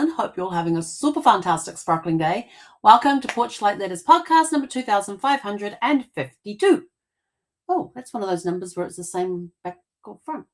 Carolyn. Hope you're all having a super fantastic sparkling day. Welcome to Porch Light Letters podcast number 2552. Oh, that's one of those numbers where it's the same back or front.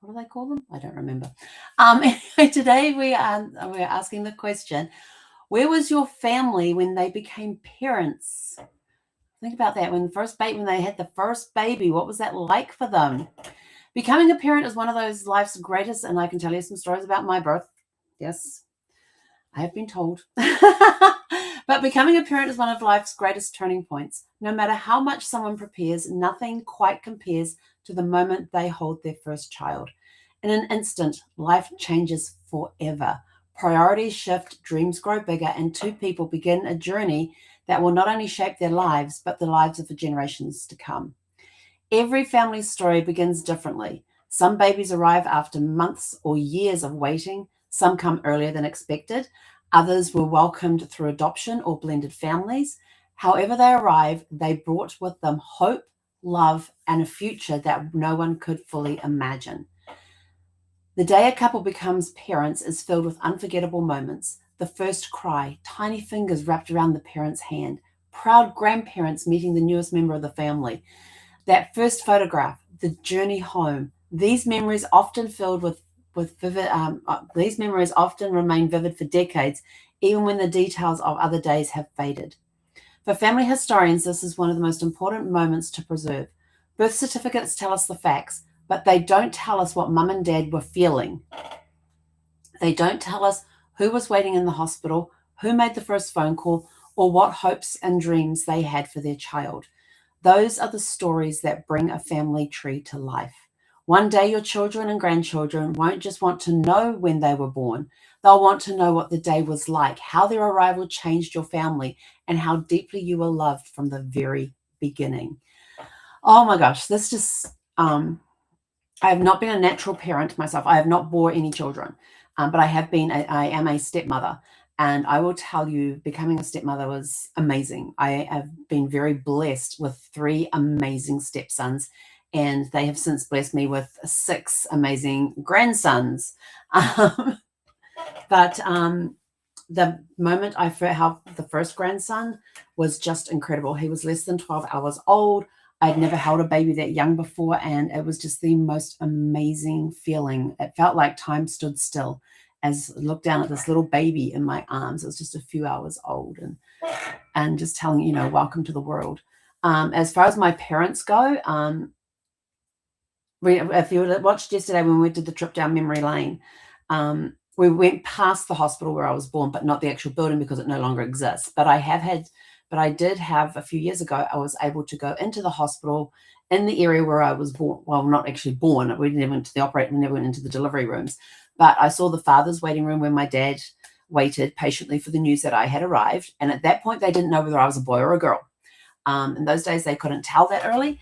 What do they call them? I don't remember. Anyway, today we are asking the question, where was your family when they became parents? Think about that. When they had the first baby, what was that like for them? Becoming a parent is one of those life's greatest, and I can tell you some stories about my birth. Yes, I have been told. But becoming a parent is one of life's greatest turning points. No matter how much someone prepares, nothing quite compares to the moment they hold their first child. In an instant, life changes forever. Priorities shift, dreams grow bigger, and two people begin a journey that will not only shape their lives, but the lives of the generations to come. Every family story begins differently. Some babies arrive after months or years of waiting. Some come earlier than expected. Others were welcomed through adoption or blended families. However they arrive, they brought with them hope, love, and a future that no one could fully imagine. The day a couple becomes parents is filled with unforgettable moments. The first cry, tiny fingers wrapped around the parent's hand, proud grandparents meeting the newest member of the family. That first photograph, the journey home, these memories often remain vivid for decades, even when the details of other days have faded. For family historians, this is one of the most important moments to preserve. Birth certificates tell us the facts, but they don't tell us what mum and dad were feeling. They don't tell us who was waiting in the hospital, who made the first phone call, or what hopes and dreams they had for their child. Those are the stories that bring a family tree to life. One day your children and grandchildren won't just want to know when they were born. They'll want to know what the day was like, how their arrival changed your family, and how deeply you were loved from the very beginning. Oh my gosh, this just, I have not been a natural parent myself. I have not bore any children, but I am a stepmother. And I will tell you, becoming a stepmother was amazing. I have been very blessed with 3 amazing stepsons, and they have since blessed me with 6 amazing grandsons. But the moment I had the first grandson was just incredible. He was less than 12 hours old. I'd never held a baby that young before, and it was just the most amazing feeling. It felt like time stood still as I looked down at this little baby in my arms. It was just a few hours old, and just telling, welcome to the world. As far as my parents go, if you watched yesterday when we did the trip down memory lane, we went past the hospital where I was born, but not the actual building because it no longer exists. But I did have a few years ago, I was able to go into the hospital in the area where I was born. Well, not actually born. We never went to the operating, we never went into the delivery rooms. But I saw the father's waiting room where my dad waited patiently for the news that I had arrived. And at that point, they didn't know whether I was a boy or a girl. In those days, they couldn't tell that early.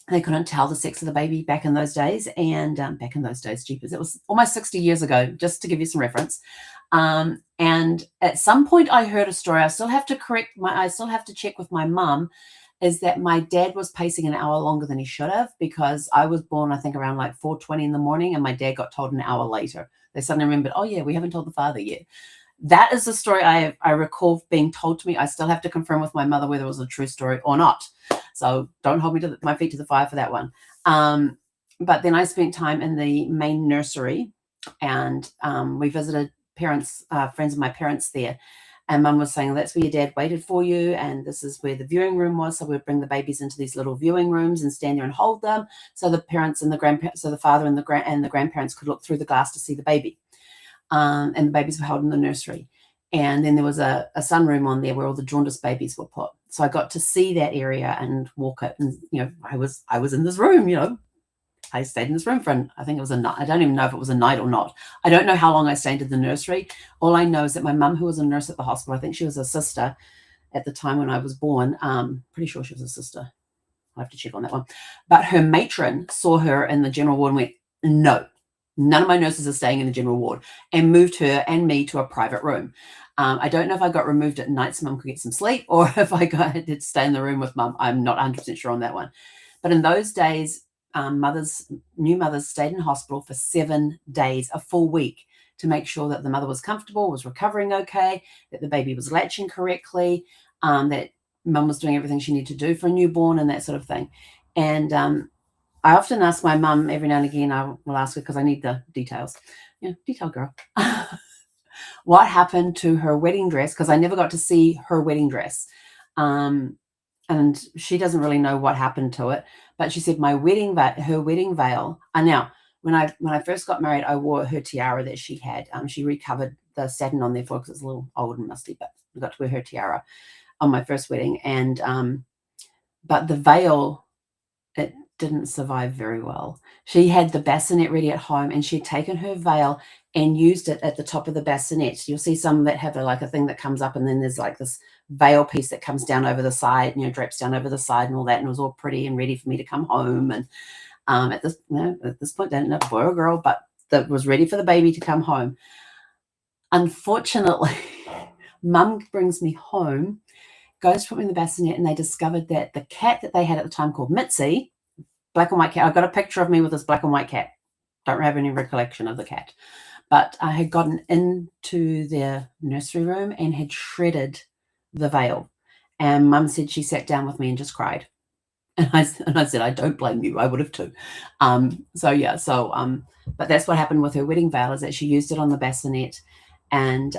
They couldn't tell the sex of the baby back in those days. And back in those days, jeepers, it was almost 60 years ago, just to give you some reference. And at some point, I heard a story. I still have to check with my mum, is that my dad was pacing an hour longer than he should have, because I was born, I think, around like 4:20 in the morning, and my dad got told an hour later. They suddenly remembered, oh yeah, we haven't told the father yet. That is the story I recall being told to me. I still have to confirm with my mother whether it was a true story or not. So don't hold me to my feet to the fire for that one. But then I spent time in the main nursery, and we visited friends of my parents there. And mum was saying, that's where your dad waited for you, and this is where the viewing room was. So we'd bring the babies into these little viewing rooms and stand there and hold them, so the parents and the grandparents, so the father and the grandparents could look through the glass to see the baby. And the babies were held in the nursery. And then there was a sunroom on there where all the jaundiced babies were put. So I got to see that area and walk it. And, I was in this room, I stayed in this room for, I think it was a night. I don't even know if it was a night or not. I don't know how long I stayed in the nursery. All I know is that my mum, who was a nurse at the hospital, I think she was a sister at the time when I was born. Pretty sure she was a sister. I'll have to check on that one. But her matron saw her in the general ward and went, no, none of my nurses are staying in the general ward, and moved her and me to a private room. I don't know if I got removed at night so mum could get some sleep, or if I did stay in the room with mum. I'm not 100% sure on that one. But in those days, new mothers stayed in hospital for 7 days, a full week, to make sure that the mother was comfortable, was recovering okay, that the baby was latching correctly, that mum was doing everything she needed to do for a newborn and that sort of thing. And I often ask my mum every now and again, I will ask her because I need the details. Detail girl. What happened to her wedding dress? Because I never got to see her wedding dress. And she doesn't really know what happened to it. But she said her wedding veil. And now, when I first got married, I wore her tiara that she had. She recovered the satin on there for because it's a little old and musty, but I got to wear her tiara on my first wedding. And but the veil, it didn't survive very well. She had the bassinet ready at home, and she'd taken her veil and used it at the top of the bassinet. You'll see some that have a thing that comes up, and then there's like this veil piece that comes down over the side, drapes down over the side and all that, and it was all pretty and ready for me to come home. And at this point, I didn't know if a boy or a girl, but that was ready for the baby to come home. Unfortunately, mum brings me home, goes to put me in the bassinet, and they discovered that the cat that they had at the time, called Mitzi, black and white cat. I've got a picture of me with this black and white cat. Don't have any recollection of the cat. But I had gotten into their nursery room and had shredded the veil. And mum said she sat down with me and just cried. And I said, I don't blame you. I would have too. But that's what happened with her wedding veil, is that she used it on the bassinet, and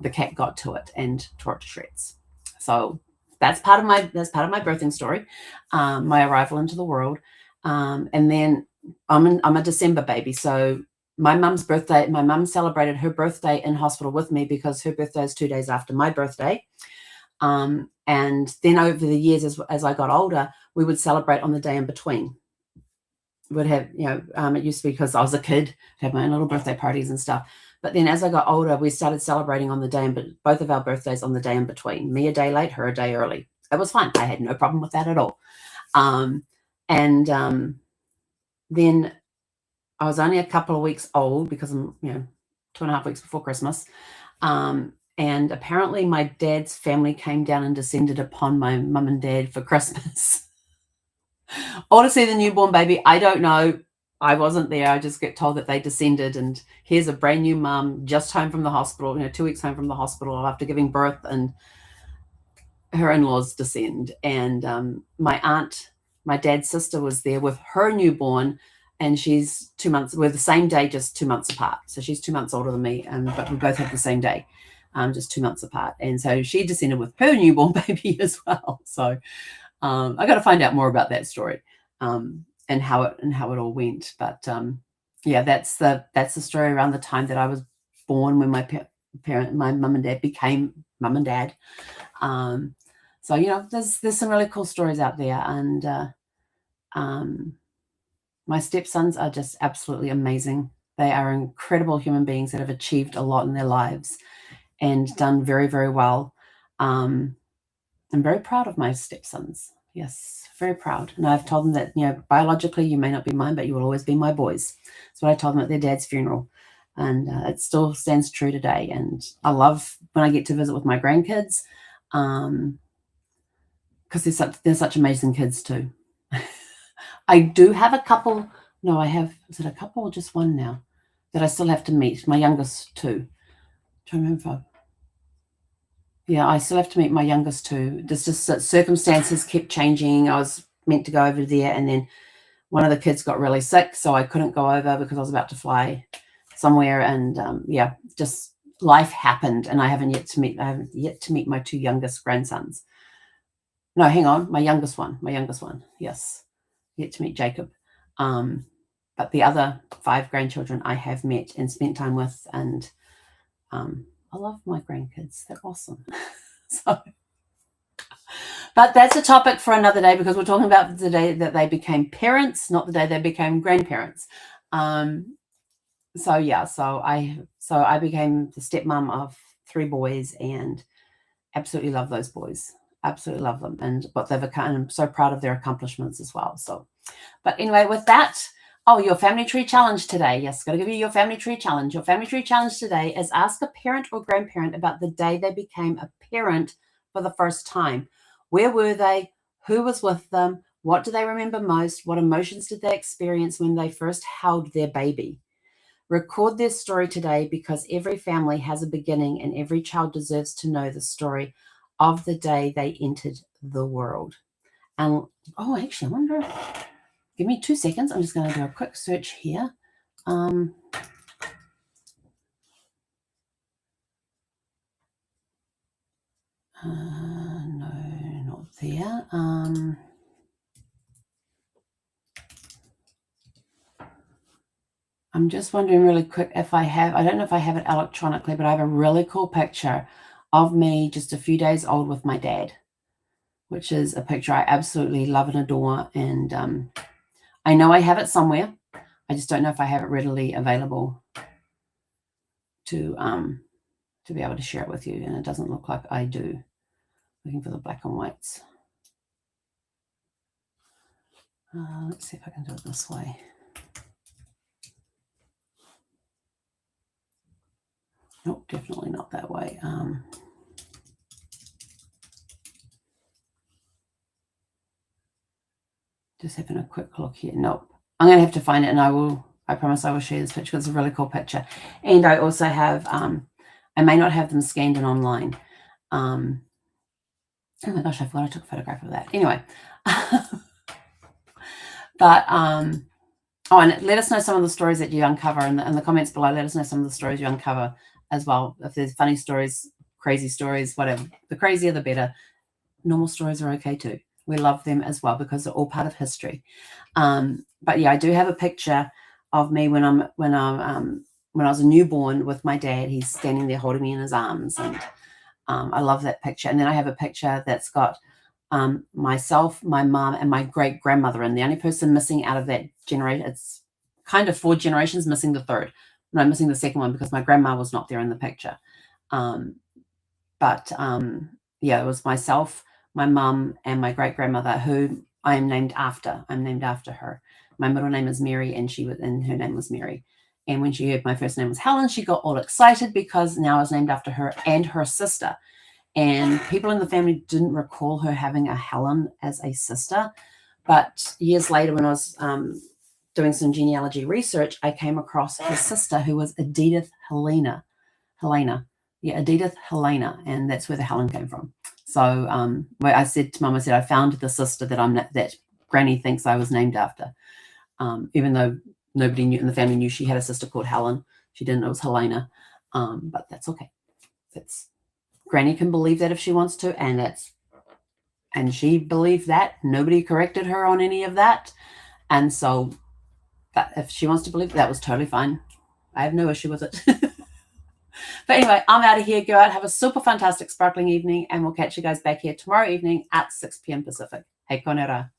the cat got to it and tore it to shreds. So that's part of my birthing story, my arrival into the world. And then I'm a December baby. So my mum's birthday, my mum celebrated her birthday in hospital with me because her birthday is 2 days after my birthday. And then over the years, as I got older, we would celebrate on the day in between. Would have, it used to be, because I was a kid, have my own little birthday parties and stuff. But then as I got older, we started celebrating on the day, both of our birthdays on the day in between. Me a day late, her a day early. It was fun. I had no problem with that at all. Then I was only a couple of weeks old, because I'm, 2.5 weeks before Christmas. And apparently my dad's family came down and descended upon my mum and dad for Christmas. Or to see the newborn baby. I don't know. I wasn't there. I just get told that they descended, and here's a brand new mum just home from the hospital, 2 weeks home from the hospital after giving birth, and her in-laws descend. And my aunt, my dad's sister, was there with her newborn, and she's 2 months. We're the same day, just 2 months apart. So she's 2 months older than me, but we both have the same day, just 2 months apart. And so she descended with her newborn baby as well. So I got to find out more about that story, and how it all went. But that's the story around the time that I was born, when my mum and dad became mum and dad. So there's some really cool stories out there, and my stepsons are just absolutely amazing. They are incredible human beings that have achieved a lot in their lives and done very, very well. I'm very proud of my stepsons. Yes, very proud. And I've told them that, biologically you may not be mine, but you will always be my boys. That's what I told them at their dad's funeral. And it still stands true today. And I love when I get to visit with my grandkids, because they're such amazing kids too. I do have a couple. No, I have. Is it a couple or just one now that I still have to meet? My youngest two. I'm trying to remember. Yeah, I still have to meet my youngest two. There's just that circumstances kept changing. I was meant to go over there, and then one of the kids got really sick, so I couldn't go over because I was about to fly somewhere. And just life happened, and I haven't yet to meet my two youngest grandsons. No, hang on, my youngest one. Yes, yet to meet Jacob. But the other 5 grandchildren I have met and spent time with, and I love my grandkids. They're awesome. But that's a topic for another day, because we're talking about the day that they became parents, not the day they became grandparents. So I became the stepmom of 3 boys, and absolutely love those boys. Absolutely love them, and what they've become. And I'm so proud of their accomplishments as well. So, but anyway, with that, your family tree challenge today. Yes, got to give you your family tree challenge. Your family tree challenge today is ask a parent or grandparent about the day they became a parent for the first time. Where were they? Who was with them? What do they remember most? What emotions did they experience when they first held their baby? Record their story today because every family has a beginning and every child deserves to know the story of the day they entered the world. And, oh, actually, I wonder, give me 2 seconds. I'm just going to do a quick search here. No, not there. I'm just wondering really quick if I don't know if I have it electronically, but I have a really cool picture of me just a few days old with my dad, which is a picture I absolutely love and adore. And I know I have it somewhere. I just don't know if I have it readily available to be able to share it with you. And it doesn't look like I do. Looking for the black and whites. Let's see if I can do it this way. Nope, definitely not that way. Just having a quick look here. Nope. I'm going to have to find it, and I promise I will share this picture. It's a really cool picture. And I also have, I may not have them scanned in online. Oh my gosh, I forgot I took a photograph of that. Anyway. But, oh, and let us know some of the stories that you uncover in the comments below. Let us know some of the stories you uncover as well. If there's funny stories, crazy stories, whatever. The crazier, the better. Normal stories are okay too. We love them as well because they're all part of history. But yeah, I do have a picture of me when I was a newborn with my dad. He's standing there holding me in his arms, and I love that picture. And then I have a picture that's got myself, my mom, and my great grandmother. And the only person missing out of that generation, it's kind of 4 generations, missing the third. No, I'm missing the second one because my grandma was not there in the picture. Yeah, it was myself, my mum, and my great grandmother, who I am named after. I'm named after her. My middle name is Mary, and her name was Mary. And when she heard my first name was Helen, she got all excited because now I was named after her and her sister. And people in the family didn't recall her having a Helen as a sister. But years later, when I was doing some genealogy research, I came across her sister, who was Edith Helena. Yeah, Edith Helena, and that's where the Helen came from. So I said to Mum, I found the sister that Granny thinks I was named after. Even though nobody in the family knew she had a sister called Helen. She didn't know it was Helena. But that's okay. Granny can believe that if she wants to, and she believed that. Nobody corrected her on any of that. And so if she wants to believe that was totally fine. I have no issue with it. But anyway, I'm out of here. Go out, have a super fantastic sparkling evening, and we'll catch you guys back here tomorrow evening at 6 p.m. Pacific. Hei konera.